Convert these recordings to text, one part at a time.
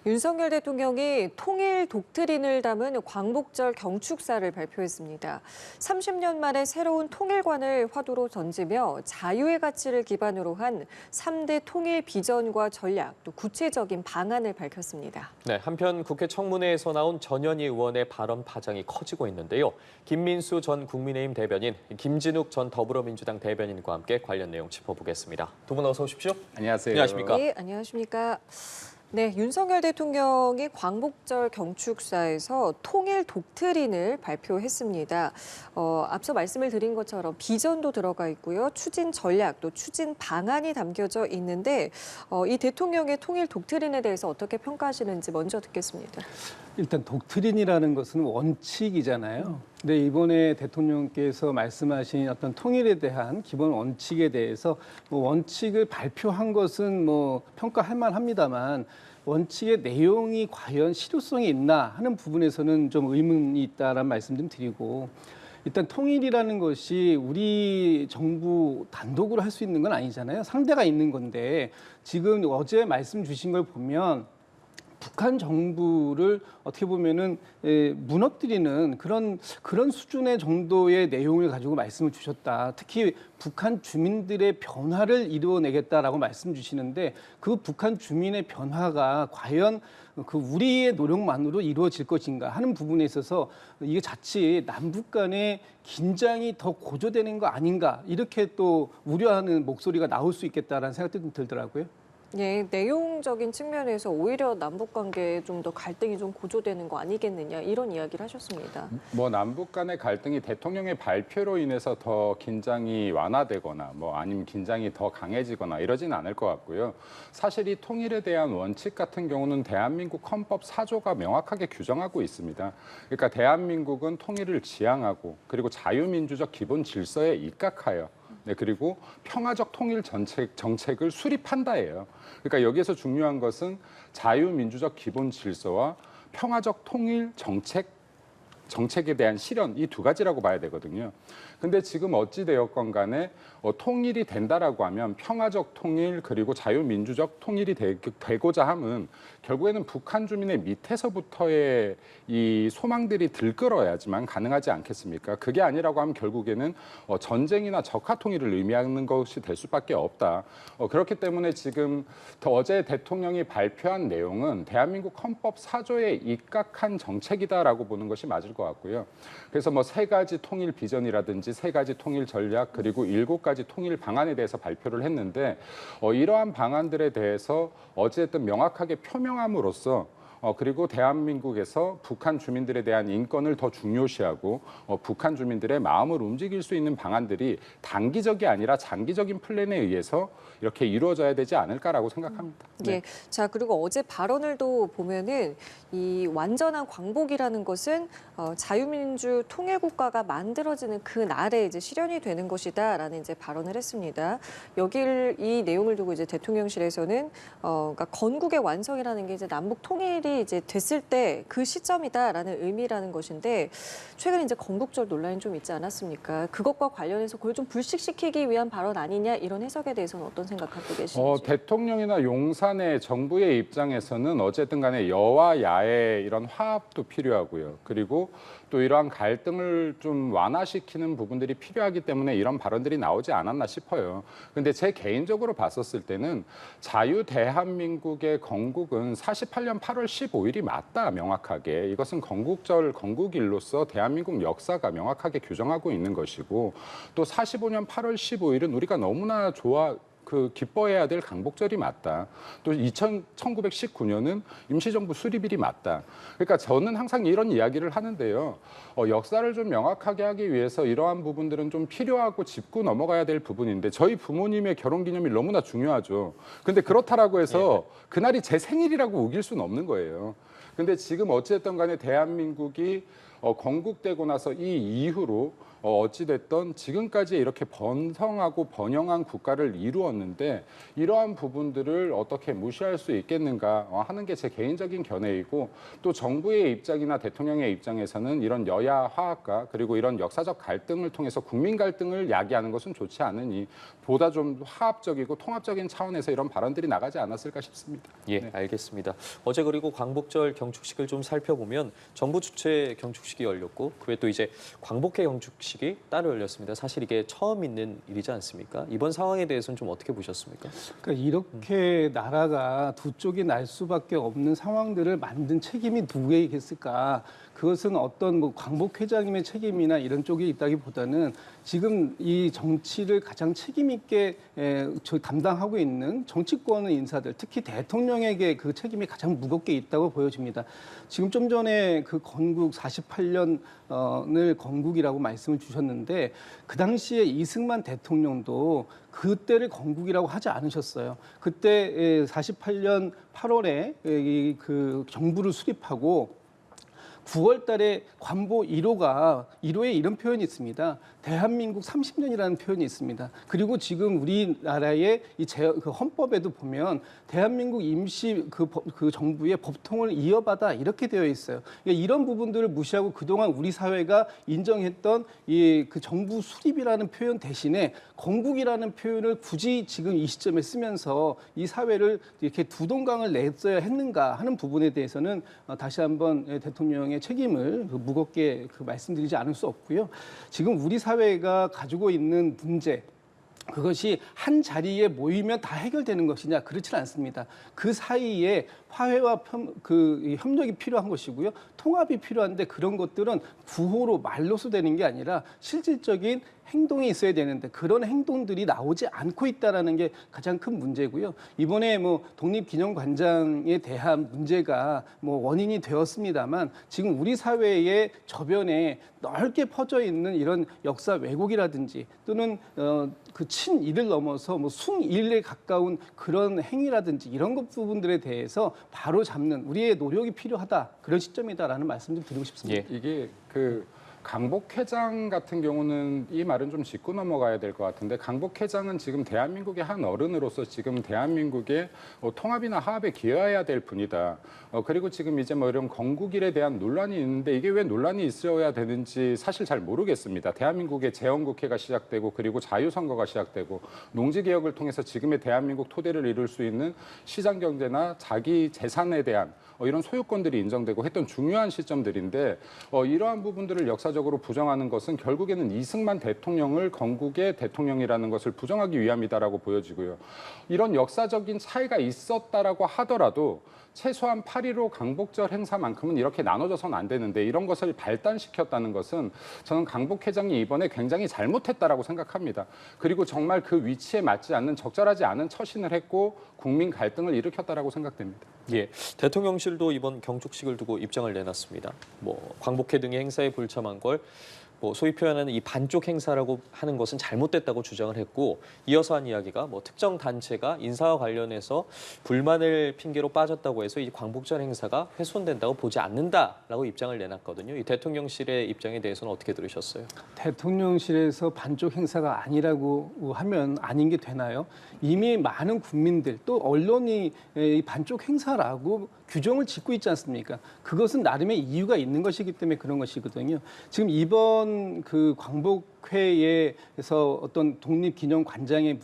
윤석열 대통령이 통일 독트린을 담은 광복절 경축사를 발표했습니다. 30년 만에 새로운 통일관을 화두로 던지며 자유의 가치를 기반으로 한 3대 통일 비전과 전략, 또 구체적인 방안을 밝혔습니다. 네, 한편 국회 청문회에서 나온 전현희 의원의 발언 파장이 커지고 있는데요. 김민수 전 국민의힘 대변인, 김진욱 전 더불어민주당 대변인과 함께 관련 내용 짚어보겠습니다. 두 분 어서 오십시오. 안녕하세요. 안녕하십니까? 네, 안녕하십니까. 네, 윤석열 대통령이 광복절 경축사에서 통일 독트린을 발표했습니다. 앞서 말씀을 드린 것처럼 비전도 들어가 있고요. 추진 전략, 또 추진 방안이 담겨져 있는데 이 대통령의 통일 독트린에 대해서 어떻게 평가하시는지 먼저 듣겠습니다. 일단 독트린이라는 것은 원칙이잖아요. 근데 이번에 대통령께서 말씀하신 어떤 통일에 대한 기본 원칙에 대해서 원칙을 발표한 것은 평가할 만합니다만 원칙의 내용이 과연 실효성이 있나 하는 부분에서는 좀 의문이 있다라는 말씀 좀 드리고, 일단 통일이라는 것이 우리 정부 단독으로 할 수 있는 건 아니잖아요. 상대가 있는 건데 지금 어제 말씀 주신 걸 보면 북한 정부를 어떻게 보면은 무너뜨리는 그런 수준의 정도의 내용을 가지고 말씀을 주셨다. 특히 북한 주민들의 변화를 이루어내겠다라고 말씀 주시는데 그 북한 주민의 변화가 과연 그 우리의 노력만으로 이루어질 것인가 하는 부분에 있어서 이게 자칫 남북 간의 긴장이 더 고조되는 거 아닌가, 이렇게 또 우려하는 목소리가 나올 수 있겠다라는 생각도 좀 들더라고요. 네, 내용적인 측면에서 오히려 남북 관계에 좀 더 갈등이 좀 고조되는 거 아니겠느냐, 이런 이야기를 하셨습니다. 남북 간의 갈등이 대통령의 발표로 인해서 더 긴장이 완화되거나 아니면 긴장이 더 강해지거나 이러진 않을 것 같고요. 사실 이 통일에 대한 원칙 같은 경우는 대한민국 헌법 4조가 명확하게 규정하고 있습니다. 그러니까 대한민국은 통일을 지향하고 그리고 자유민주적 기본 질서에 입각하여 그리고 평화적 통일 정책을 수립한다예요. 그러니까 여기에서 중요한 것은 자유민주적 기본 질서와 평화적 통일 정책에 대한 실현, 이 두 가지라고 봐야 되거든요. 근데 지금 어찌되었건 간에 통일이 된다라고 하면 평화적 통일 그리고 자유민주적 통일이 되고자 함은 결국에는 북한 주민의 밑에서부터의 이 소망들이 들끓어야지만 가능하지 않겠습니까? 그게 아니라고 하면 결국에는 전쟁이나 적화 통일을 의미하는 것이 될 수밖에 없다. 그렇기 때문에 지금 어제 대통령이 발표한 내용은 대한민국 헌법 4조에 입각한 정책이다라고 보는 것이 맞을 것 같고요. 그래서 3가지 통일 비전이라든지 3가지 통일 전략 그리고 7가지 통일 방안에 대해서 발표를 했는데 이러한 방안들에 대해서 어쨌든 명확하게 표명함으로써 그리고 대한민국에서 북한 주민들에 대한 인권을 더 중요시하고 북한 주민들의 마음을 움직일 수 있는 방안들이 단기적이 아니라 장기적인 플랜에 의해서 이렇게 이루어져야 되지 않을까라고 생각합니다. 네. 예. 자, 그리고 어제 발언을 또 보면은 이 완전한 광복이라는 것은 자유민주 통일국가가 만들어지는 그 날에 이제 실현이 되는 것이다라는 이제 발언을 했습니다. 이 내용을 두고 이제 대통령실에서는 그러니까 건국의 완성이라는 게 이제 남북 통일이 이제 됐을 때 그 시점이다라는 의미라는 것인데, 최근 이제 건국절 논란이 좀 있지 않았습니까? 그것과 관련해서 그걸 좀 불식시키기 위한 발언 아니냐, 이런 해석에 대해서는 어떤 생각 갖고 계시는지? 대통령이나 용산의 정부의 입장에서는 어쨌든 간에 여와 야의 이런 화합도 필요하고요. 그리고 또 이러한 갈등을 좀 완화시키는 부분들이 필요하기 때문에 이런 발언들이 나오지 않았나 싶어요. 근데 제 개인적으로 봤었을 때는 자유 대한민국의 건국은 48년 8월 15일이 맞다, 명확하게. 이것은 건국절, 건국일로서 대한민국 역사가 명확하게 규정하고 있는 것이고, 또 45년 8월 15일은 우리가 너무나 기뻐해야 될 강복절이 맞다. 또 1919년은 임시정부 수립일이 맞다. 그러니까 저는 항상 이런 이야기를 하는데요. 역사를 좀 명확하게 하기 위해서 이러한 부분들은 좀 필요하고 짚고 넘어가야 될 부분인데, 저희 부모님의 결혼기념일 너무나 중요하죠. 근데 그렇다라고 해서 그날이 제 생일이라고 우길 수는 없는 거예요. 근데 지금 어쨌든 간에 대한민국이 건국되고 나서 이 이후로 어찌됐든 지금까지 이렇게 번성하고 번영한 국가를 이루었는데 이러한 부분들을 어떻게 무시할 수 있겠는가 하는 게 제 개인적인 견해이고 또 정부의 입장이나 대통령의 입장에서는 이런 여야 화합과 그리고 이런 역사적 갈등을 통해서 국민 갈등을 야기하는 것은 좋지 않으니 보다 좀 화합적이고 통합적인 차원에서 이런 발언들이 나가지 않았을까 싶습니다. 예, 네. 알겠습니다. 어제 그리고 광복절 경축식을 좀 살펴보면 정부 주최 경축식이 열렸고 그 외에 또 이제 광복회 경축식이 따로 열렸습니다. 사실 이게 처음 있는 일이지 않습니까? 이번 상황에 대해서는 좀 어떻게 보셨습니까? 그러니까 이렇게 나라가 두 쪽이 날 수밖에 없는 상황들을 만든 책임이 누구에게 있을까? 그것은 어떤 뭐 광복회장님의 책임이나 이런 쪽이 있다기보다는 지금 이 정치를 가장 책임 있게 담당하고 있는 정치권의 인사들, 특히 대통령에게 그 책임이 가장 무겁게 있다고 보여집니다. 지금 좀 전에 그 건국 48년을 건국이라고 말씀을 주셨는데 그 당시에 이승만 대통령도 그때를 건국이라고 하지 않으셨어요. 그때 48년 8월에 그 정부를 수립하고 9월 달에 관보 1호에 이런 표현이 있습니다. 대한민국 30년이라는 표현이 있습니다. 그리고 지금 우리나라의 그 헌법에도 보면 대한민국 임시 그 정부의 법통을 이어받아 이렇게 되어 있어요. 그러니까 이런 부분들을 무시하고 그동안 우리 사회가 인정했던 그 정부 수립이라는 표현 대신에 건국이라는 표현을 굳이 지금 이 시점에 쓰면서 이 사회를 이렇게 두동강을 냈어야 했는가 하는 부분에 대해서는 다시 한번 대통령의 책임을 무겁게 말씀드리지 않을 수 없고요. 지금 우리 사회가 가지고 있는 문제, 그것이 한 자리에 모이면 다 해결되는 것이냐? 그렇지는 않습니다. 그 사이에 화해와 협력이 필요한 것이고요. 통합이 필요한데 그런 것들은 구호로 말로서 되는 게 아니라 실질적인 행동이 있어야 되는데 그런 행동들이 나오지 않고 있다는 게 가장 큰 문제고요. 이번에 뭐 독립기념관장에 대한 문제가 뭐 원인이 되었습니다만 지금 우리 사회의 저변에 넓게 퍼져 있는 이런 역사 왜곡이라든지 또는 그 친일을 넘어서 뭐 숭일에 가까운 그런 행위라든지 이런 것 부분들에 대해서 바로 잡는 우리의 노력이 필요하다. 그런 시점이다라는 말씀 좀 드리고 싶습니다. 예. 이게 강복회장 같은 경우는 이 말은 좀 짚고 넘어가야 될 것 같은데 강복회장은 지금 대한민국의 한 어른으로서 지금 대한민국의 통합이나 화합에 기여해야 될 분이다. 그리고 지금 이제 뭐 이런 건국일에 대한 논란이 있는데 이게 왜 논란이 있어야 되는지 사실 잘 모르겠습니다. 대한민국의 재헌국회가 시작되고 그리고 자유선거가 시작되고 농지개혁을 통해서 지금의 대한민국 토대를 이룰 수 있는 시장경제나 자기 재산에 대한 이런 소유권들이 인정되고 했던 중요한 시점들인데 이러한 부분들을 역사적으로 부정하는 것은 결국에는 이승만 대통령을 건국의 대통령이라는 것을 부정하기 위함이다라고 보여지고요. 이런 역사적인 차이가 있었다라고 하더라도 최소한 8.15 강복절 행사만큼은 이렇게 나눠져서는 안 되는데 이런 것을 발단시켰다는 것은 저는 강복회장이 이번에 굉장히 잘못했다라고 생각합니다. 그리고 정말 그 위치에 맞지 않는 적절하지 않은 처신을 했고 국민 갈등을 일으켰다라고 생각됩니다. 예, 대통령실도 이번 경축식을 두고 입장을 내놨습니다. 뭐 광복회 등의 행사에 불참한 걸 뭐 소위 표현하는 이 반쪽 행사라고 하는 것은 잘못됐다고 주장을 했고 이어서 한 이야기가 뭐 특정 단체가 인사와 관련해서 불만을 핑계로 빠졌다고 해서 이 광복절 행사가 훼손된다고 보지 않는다라고 입장을 내놨거든요. 이 대통령실의 입장에 대해서는 어떻게 들으셨어요? 대통령실에서 반쪽 행사가 아니라고 하면 아닌 게 되나요? 이미 많은 국민들 또 언론이 이 반쪽 행사라고 규정을 짓고 있지 않습니까? 그것은 나름의 이유가 있는 것이기 때문에 그런 것이거든요. 지금 이번 그 광복회에서 어떤 독립기념관장의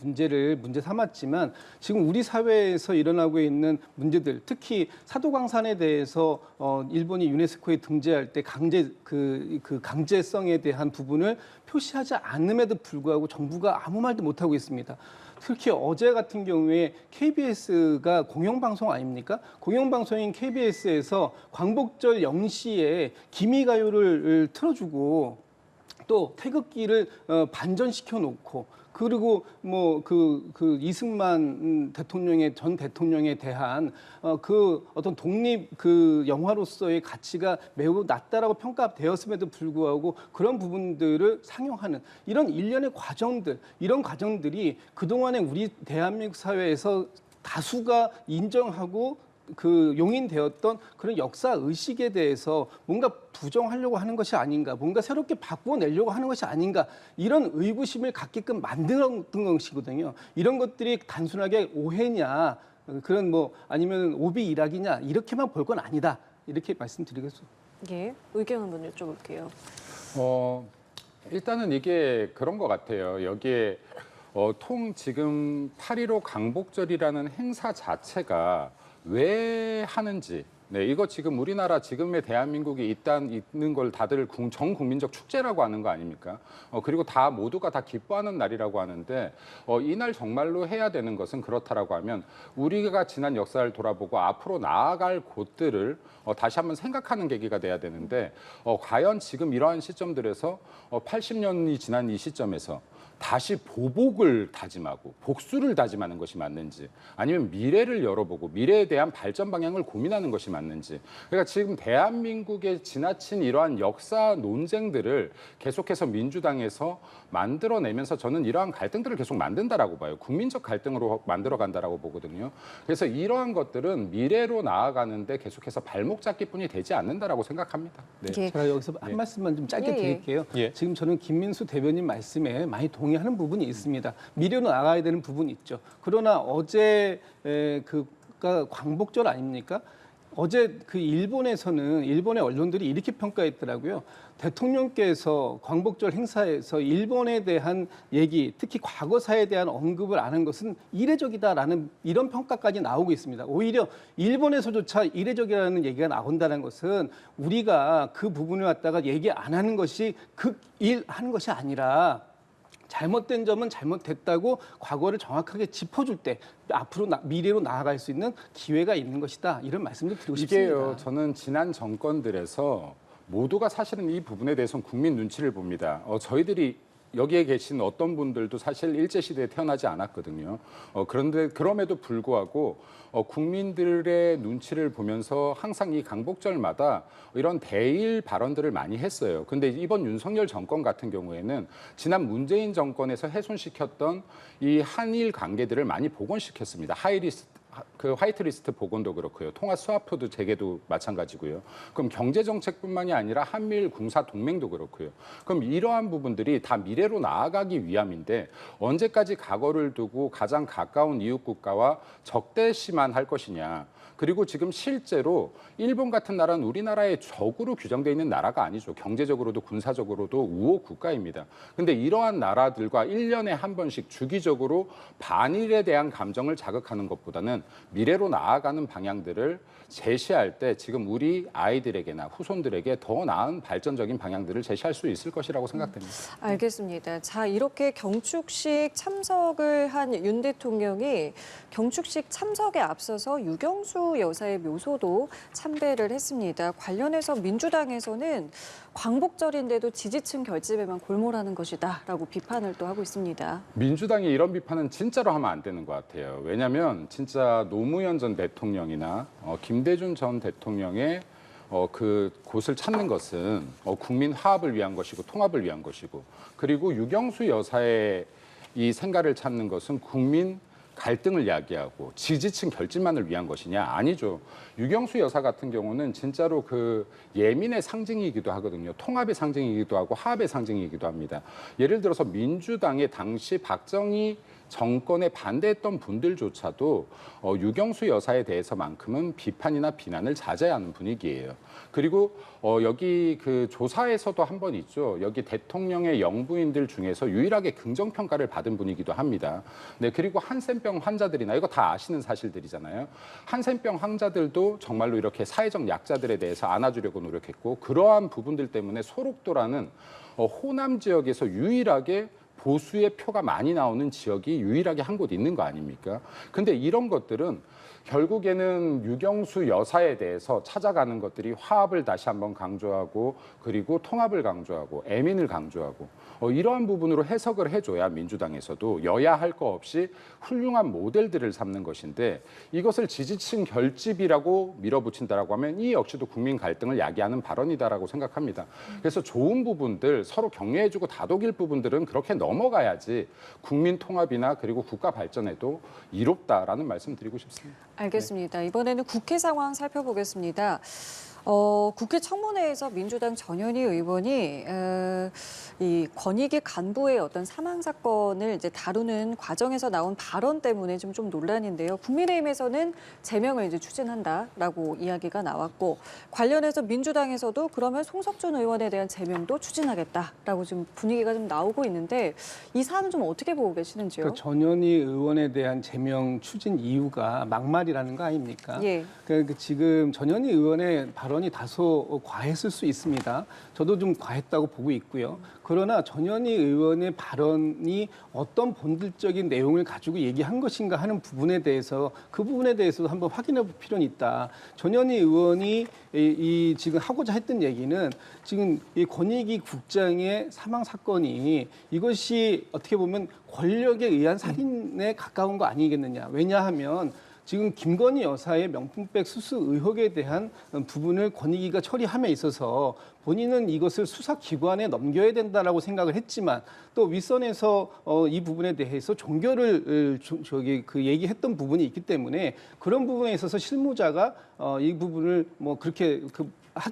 문제 삼았지만 지금 우리 사회에서 일어나고 있는 문제들, 특히 사도광산에 대해서 일본이 유네스코에 등재할 때 강제성에 대한 부분을 표시하지 않음에도 불구하고 정부가 아무 말도 못 하고 있습니다. 특히 어제 같은 경우에 KBS가 공영방송 아닙니까? 공영방송인 KBS에서 광복절 0시에 기미가요를 틀어주고 또 태극기를 반전시켜 놓고 그리고 뭐 이승만 전 대통령에 대한 그 어떤 독립 영화로서의 가치가 매우 낮다라고 평가되었음에도 불구하고 그런 부분들을 상영하는 이런 일련의 과정들, 이런 과정들이 그동안에 우리 대한민국 사회에서 다수가 인정하고 그 용인되었던 그런 역사 의식에 대해서 뭔가 부정하려고 하는 것이 아닌가, 뭔가 새롭게 바꾸어내려고 하는 것이 아닌가, 이런 의구심을 갖게끔 만들었던 것이거든요. 이런 것들이 단순하게 오해냐, 그런 뭐 아니면 오비 일학이냐 이렇게만 볼 건 아니다. 이렇게 말씀드리겠습니다. 예, 의견 한번 여쭤볼게요. 일단은 이게 그런 것 같아요. 여기에 지금 8.15 강복절이라는 행사 자체가 왜 하는지, 네, 이거 지금 우리나라 지금의 대한민국이 있는 걸 다들 전 국민적 축제라고 하는 거 아닙니까? 그리고 모두가 다 기뻐하는 날이라고 하는데 이날 정말로 해야 되는 것은 그렇다라고 하면 우리가 지난 역사를 돌아보고 앞으로 나아갈 곳들을 다시 한번 생각하는 계기가 돼야 되는데 과연 지금 이러한 시점들에서 80년이 지난 이 시점에서 다시 보복을 다짐하고 복수를 다짐하는 것이 맞는지, 아니면 미래를 열어보고 미래에 대한 발전 방향을 고민하는 것이 맞는지. 그러니까 지금 대한민국의 지나친 이러한 역사 논쟁들을 계속해서 민주당에서 만들어내면서 저는 이러한 갈등들을 계속 만든다라고 봐요. 국민적 갈등으로 만들어간다라고 보거든요. 그래서 이러한 것들은 미래로 나아가는데 계속해서 발목 잡기뿐이 되지 않는다라고 생각합니다. 네. 예. 제가 여기서 한 말씀만 좀 짧게 예, 예. 드릴게요. 예. 지금 저는 김민수 대변인 말씀에 많이 동의하는 부분이 있습니다. 미래로 나가야 되는 부분이 있죠. 그러나 어제 그가 광복절 아닙니까? 어제 그 일본에서는 일본의 언론들이 이렇게 평가했더라고요. 대통령께서 광복절 행사에서 일본에 대한 얘기, 특히 과거사에 대한 언급을 안 한 것은 이례적이다라는 이런 평가까지 나오고 있습니다. 오히려 일본에서조차 이례적이라는 얘기가 나온다는 것은 우리가 그 부분을 갖다가 얘기 안 하는 것이 극일하는 것이 아니라 잘못된 점은 잘못됐다고 과거를 정확하게 짚어줄 때 앞으로 미래로 나아갈 수 있는 기회가 있는 것이다. 이런 말씀을 드리고 싶습니다. 이게요, 저는 지난 정권들에서 모두가 사실은 이 부분에 대해서는 국민 눈치를 봅니다. 저희들이 여기에 계신 어떤 분들도 사실 일제시대에 태어나지 않았거든요. 그런데 그럼에도 불구하고 국민들의 눈치를 보면서 항상 이 강복절마다 이런 대일 발언들을 많이 했어요. 근데 이번 윤석열 정권 같은 경우에는 지난 문재인 정권에서 훼손시켰던 이 한일 관계들을 많이 복원시켰습니다. 화이트리스트 복원도 그렇고요. 통화 스와프도 재개도 마찬가지고요. 그럼 경제 정책뿐만이 아니라 한미일 군사 동맹도 그렇고요. 그럼 이러한 부분들이 다 미래로 나아가기 위함인데 언제까지 과거를 두고 가장 가까운 이웃 국가와 적대시만 할 것이냐. 그리고 지금 실제로 일본 같은 나라는 우리나라의 적으로 규정되어 있는 나라가 아니죠. 경제적으로도 군사적으로도 우호 국가입니다. 근데 이러한 나라들과 1년에 한 번씩 주기적으로 반일에 대한 감정을 자극하는 것보다는 미래로 나아가는 방향들을 제시할 때 지금 우리 아이들에게나 후손들에게 더 나은 발전적인 방향들을 제시할 수 있을 것이라고 생각됩니다. 알겠습니다. 자, 이렇게 경축식 참석을 한 윤 대통령이 경축식 참석에 앞서서 유경수 여사의 묘소도 참배를 했습니다. 관련해서 민주당에서는 광복절인데도 지지층 결집에만 골몰하는 것이다라고 비판을 또 하고 있습니다. 민주당이 이런 비판은 진짜로 하면 안 되는 것 같아요. 왜냐하면 진짜 노무현 전 대통령이나 김대중 전 대통령의 그 곳을 찾는 것은 국민 화합을 위한 것이고 통합을 위한 것이고, 그리고 유경수 여사의 이 생가를 찾는 것은 국민 갈등을 야기하고 지지층 결집만을 위한 것이냐? 아니죠. 유경수 여사 같은 경우는 진짜로 그 예민의 상징이기도 하거든요. 통합의 상징이기도 하고 화합의 상징이기도 합니다. 예를 들어서 민주당의 당시 박정희 정권에 반대했던 분들조차도 유경수 여사에 대해서만큼은 비판이나 비난을 자제하는 분위기예요. 그리고 여기 그 조사에서도 한 번 있죠. 여기 대통령의 영부인들 중에서 유일하게 긍정평가를 받은 분이기도 합니다. 네, 그리고 한센병 환자들이나 이거 다 아시는 사실들이잖아요. 한센병 환자들도 정말로 이렇게 사회적 약자들에 대해서 안아주려고 노력했고, 그러한 부분들 때문에 소록도라는 호남 지역에서 유일하게 보수의 표가 많이 나오는 지역이 유일하게 한 곳 있는 거 아닙니까? 근데 이런 것들은 결국에는 유경수 여사에 대해서 찾아가는 것들이 화합을 다시 한번 강조하고, 그리고 통합을 강조하고, 애민을 강조하고, 이러한 부분으로 해석을 해줘야 민주당에서도 여야 할 거 없이 훌륭한 모델들을 삼는 것인데, 이것을 지지층 결집이라고 밀어붙인다라고 하면 이 역시도 국민 갈등을 야기하는 발언이다라고 생각합니다. 그래서 좋은 부분들, 서로 격려해주고 다독일 부분들은 그렇게 넘어가야지 국민 통합이나 그리고 국가 발전에도 이롭다라는 말씀 드리고 싶습니다. 알겠습니다. 이번에는 국회 상황 살펴보겠습니다. 국회 청문회에서 민주당 전현희 의원이 이 권익위 간부의 어떤 사망 사건을 이제 다루는 과정에서 나온 발언 때문에 좀 논란인데요. 국민의힘에서는 제명을 이제 추진한다라고 이야기가 나왔고 관련해서 민주당에서도 그러면 송석준 의원에 대한 제명도 추진하겠다라고 지금 분위기가 좀 나오고 있는데 이 사안은 좀 어떻게 보고 계시는지요? 그러니까 전현희 의원에 대한 제명 추진 이유가 막말이라는 거 아닙니까? 예. 그러니까 지금 전현희 의원의 발언이 다소 과했을 수 있습니다. 저도 좀 과했다고 보고 있고요. 그러나 전현희 의원의 발언이 어떤 본질적인 내용을 가지고 얘기한 것인가 하는 부분에 대해서 그 부분에 대해서도 한번 확인해 볼 필요는 있다. 전현희 의원이 이 지금 하고자 했던 얘기는 지금 이 권익위 국장의 사망 사건이 이것이 어떻게 보면 권력에 의한 살인에 가까운 거 아니겠느냐. 왜냐하면 지금 김건희 여사의 명품백 수수 의혹에 대한 부분을 권익위가 처리함에 있어서 본인은 이것을 수사기관에 넘겨야 된다라고 생각을 했지만 또 윗선에서 이 부분에 대해서 종결을 얘기했던 부분이 있기 때문에 그런 부분에 있어서 실무자가 이 부분을 뭐 그렇게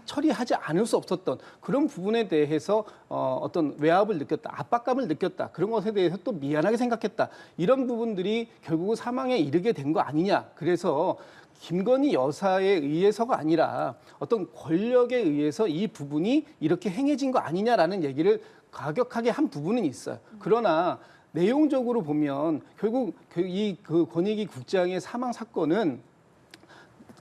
처리하지 않을 수 없었던 그런 부분에 대해서 어떤 외압을 느꼈다, 압박감을 느꼈다, 그런 것에 대해서 또 미안하게 생각했다. 이런 부분들이 결국은 사망에 이르게 된 거 아니냐. 그래서 김건희 여사에 의해서가 아니라 어떤 권력에 의해서 이 부분이 이렇게 행해진 거 아니냐라는 얘기를 과격하게 한 부분은 있어요. 그러나 내용적으로 보면 결국 이 권익위 국장의 사망 사건은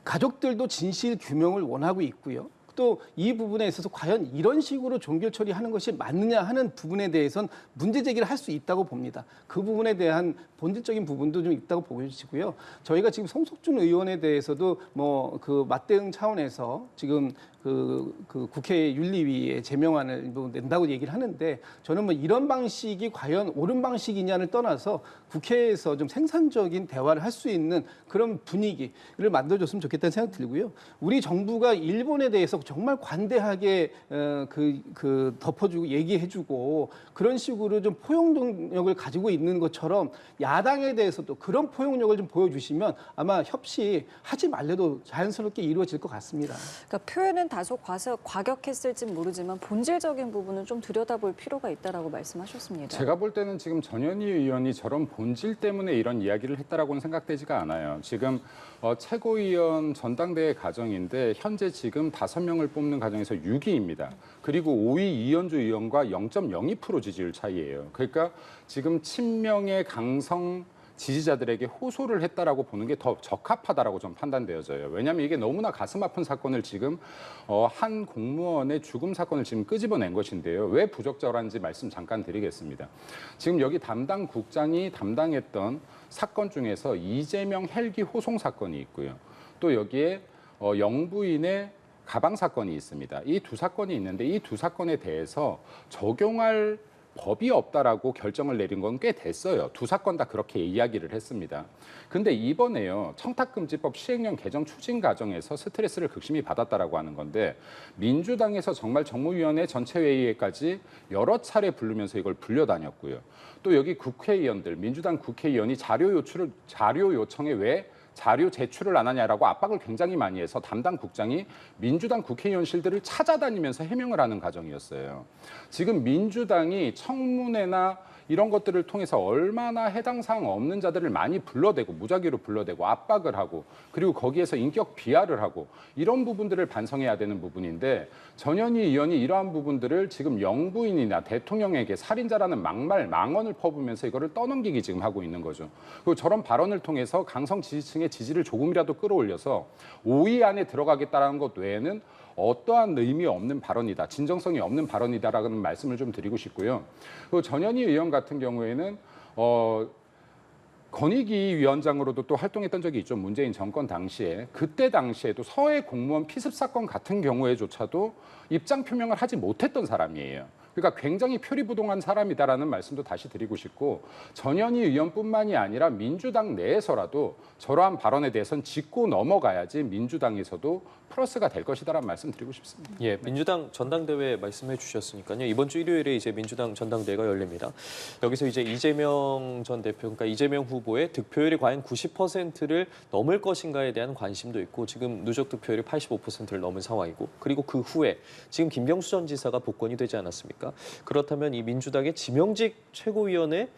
가족들도 진실 규명을 원하고 있고요. 또 이 부분에 있어서 과연 이런 식으로 종결 처리하는 것이 맞느냐 하는 부분에 대해서는 문제 제기를 할 수 있다고 봅니다. 그 부분에 대한 본질적인 부분도 좀 있다고 보여지고요. 저희가 지금 송석준 의원에 대해서도 뭐 그 맞대응 차원에서 지금 그 국회 윤리위에 제명안을 낸다고 얘기를 하는데 저는 뭐 이런 방식이 과연 옳은 방식이냐를 떠나서 국회에서 좀 생산적인 대화를 할 수 있는 그런 분위기를 만들어줬으면 좋겠다는 생각이 들고요. 우리 정부가 일본에 대해서 정말 관대하게 덮어주고 얘기해주고 그런 식으로 좀 포용력을 가지고 있는 것처럼 야당에 대해서도 그런 포용력을 좀 보여주시면 아마 협치하지 말래도 자연스럽게 이루어질 것 같습니다. 그러니까 표현은 다소 과격했을진 모르지만 본질적인 부분은 좀 들여다볼 필요가 있다라고 말씀하셨습니다. 제가 볼 때는 지금 전현희 의원이 저런 본질 때문에 이런 이야기를 했다라고는 생각되지가 않아요. 지금 최고위원 전당대회 과정인데 현재 지금 5명을 뽑는 과정에서 6위입니다. 그리고 5위 이현주 의원과 0.02% 지지율 차이예요. 그러니까 지금 친명의 강성 지지자들에게 호소를 했다라고 보는 게 더 적합하다라고 좀 판단되어져요. 왜냐하면 이게 너무나 가슴 아픈 사건을 지금 한 공무원의 죽음 사건을 지금 끄집어낸 것인데요. 왜 부적절한지 말씀 잠깐 드리겠습니다. 지금 여기 담당 국장이 담당했던 사건 중에서 이재명 헬기 호송 사건이 있고요. 또 여기에 영부인의 가방 사건이 있습니다. 이 두 사건이 있는데 이 두 사건에 대해서 적용할 법이 없다라고 결정을 내린 건 꽤 됐어요. 두 사건 다 그렇게 이야기를 했습니다. 근데 이번에요. 청탁금지법 시행령 개정 추진 과정에서 스트레스를 극심히 받았다라고 하는 건데 민주당에서 정말 정무위원회 전체 회의에까지 여러 차례 부르면서 이걸 불려다녔고요. 또 여기 국회의원들, 민주당 국회의원이 자료 요청에 왜 자료 제출을 안 하냐라고 압박을 굉장히 많이 해서 담당 국장이 민주당 국회의원실들을 찾아다니면서 해명을 하는 과정이었어요. 지금 민주당이 청문회나 이런 것들을 통해서 얼마나 해당 사항 없는 자들을 많이 불러대고 무작위로 불러대고 압박을 하고 그리고 거기에서 인격 비하를 하고 이런 부분들을 반성해야 되는 부분인데 전현희 의원이 이러한 부분들을 지금 영부인이나 대통령에게 살인자라는 막말, 망언을 퍼부면서 이거를 떠넘기기 지금 하고 있는 거죠. 그리고 저런 발언을 통해서 강성 지지층의 지지를 조금이라도 끌어올려서 5위 안에 들어가겠다는 것 외에는 어떠한 의미 없는 발언이다, 진정성이 없는 발언이다라는 말씀을 좀 드리고 싶고요. 그리고 전현희 의원 같은 경우에는 권익위 위원장으로도 또 활동했던 적이 있죠. 문재인 정권 당시에. 그때 당시에도 서해 공무원 피습 사건 같은 경우에조차도 입장 표명을 하지 못했던 사람이에요. 그러니까 굉장히 표리부동한 사람이다라는 말씀도 다시 드리고 싶고 전현희 의원뿐만이 아니라 민주당 내에서라도 저러한 발언에 대해서는 짚고 넘어가야지 민주당에서도 플러스가 될 것이다라는 말씀 드리고 싶습니다. 예, 민주당 전당대회 말씀해 주셨으니까요. 이번 주 일요일에 이제 민주당 전당대회가 열립니다. 여기서 이제 이재명 전 대표, 그러니까 이재명 후보의 득표율이 과연 90%를 넘을 것인가에 대한 관심도 있고 지금 누적 득표율이 85%를 넘은 상황이고 그리고 그 후에 지금 김경수 전 지사가 복권이 되지 않았습니까? 그렇다면 이 민주당의 지명직 최고위원회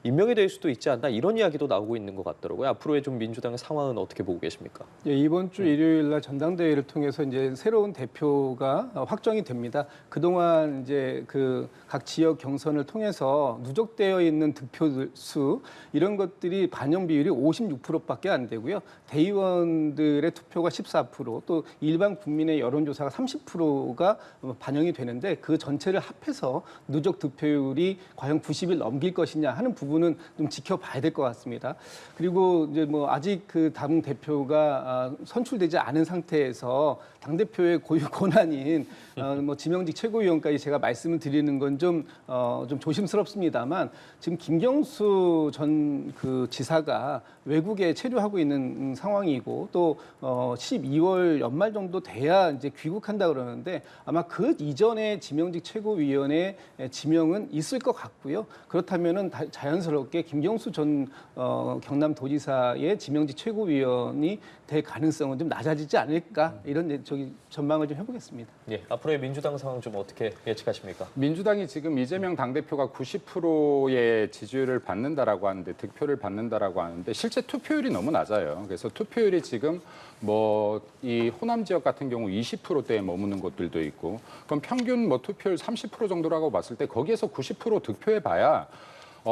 임명이 될 수도 있지 않나 이런 이야기도 나오고 있는 것 같더라고요. 앞으로의 좀 민주당의 상황은 어떻게 보고 계십니까? 예, 이번 주 일요일 날 전당대회를 통해서 이제 새로운 대표가 확정이 됩니다. 그동안 이제 그 각 지역 경선을 통해서 누적되어 있는 득표수 이런 것들이 반영 비율이 56%밖에 안 되고요. 대의원들의 투표가 14%, 또 일반 국민의 여론조사가 30%가 반영이 되는데 그 전체를 합해서 누적 득표율이 과연 90을 넘길 것이냐 하는 부분은 좀 지켜봐야 될 것 같습니다. 그리고 이제 뭐 아직 그 당 대표가 선출되지 않은 상태에서 당 대표의 고유 권한인 뭐 지명직 최고위원까지 제가 말씀을 드리는 건 좀 조심스럽습니다만 지금 김경수 전 그 지사가 외국에 체류하고 있는 상황이고 또 12월 연말 정도 돼야 이제 귀국한다 그러는데 아마 그 이전에 지명직 최고위원회 지명은 있을 것 같고요. 그렇다면은 자연스럽게 김경수 전 경남도지사의 지명직 최고위원이 될 가능성은 좀 낮아지지 않을까 이런 전망을 좀 해보겠습니다. 예, 앞으로의 민주당 상황 좀 어떻게 예측하십니까? 민주당이 지금 이재명 당대표가 90%의 지지율을 받는다라고 하는데 득표를 받는다라고 하는데 실제 투표율이 너무 낮아요. 그래서 투표율이 지금 뭐 이 호남 지역 같은 경우 20%대에 머무는 곳들도 있고 그럼 평균 뭐 투표율 30% 정도라고 봤을 때 거기에서 90% 득표해 봐야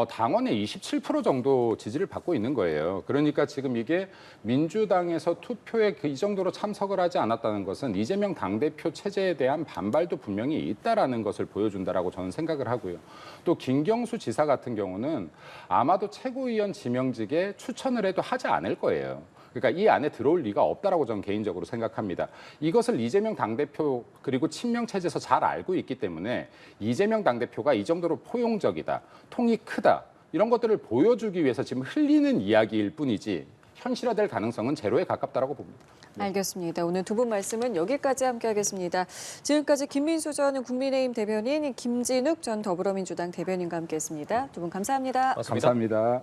당원의 27% 정도 지지를 받고 있는 거예요. 그러니까 지금 이게 민주당에서 투표에 이 정도로 참석을 하지 않았다는 것은 이재명 당대표 체제에 대한 반발도 분명히 있다라는 것을 보여준다라고 저는 생각을 하고요. 또 김경수 지사 같은 경우는 아마도 최고위원 지명직에 추천을 해도 하지 않을 거예요. 그러니까 이 안에 들어올 리가 없다라고 저는 개인적으로 생각합니다. 이것을 이재명 당대표 그리고 친명 체제에서 잘 알고 있기 때문에 이재명 당대표가 이 정도로 포용적이다, 통이 크다 이런 것들을 보여주기 위해서 지금 흘리는 이야기일 뿐이지 현실화될 가능성은 제로에 가깝다라고 봅니다. 알겠습니다. 오늘 두 분 말씀은 여기까지 함께하겠습니다. 지금까지 김민수 전 국민의힘 대변인, 김진욱 전 더불어민주당 대변인과 함께했습니다. 두 분 감사합니다. 맞습니다. 감사합니다.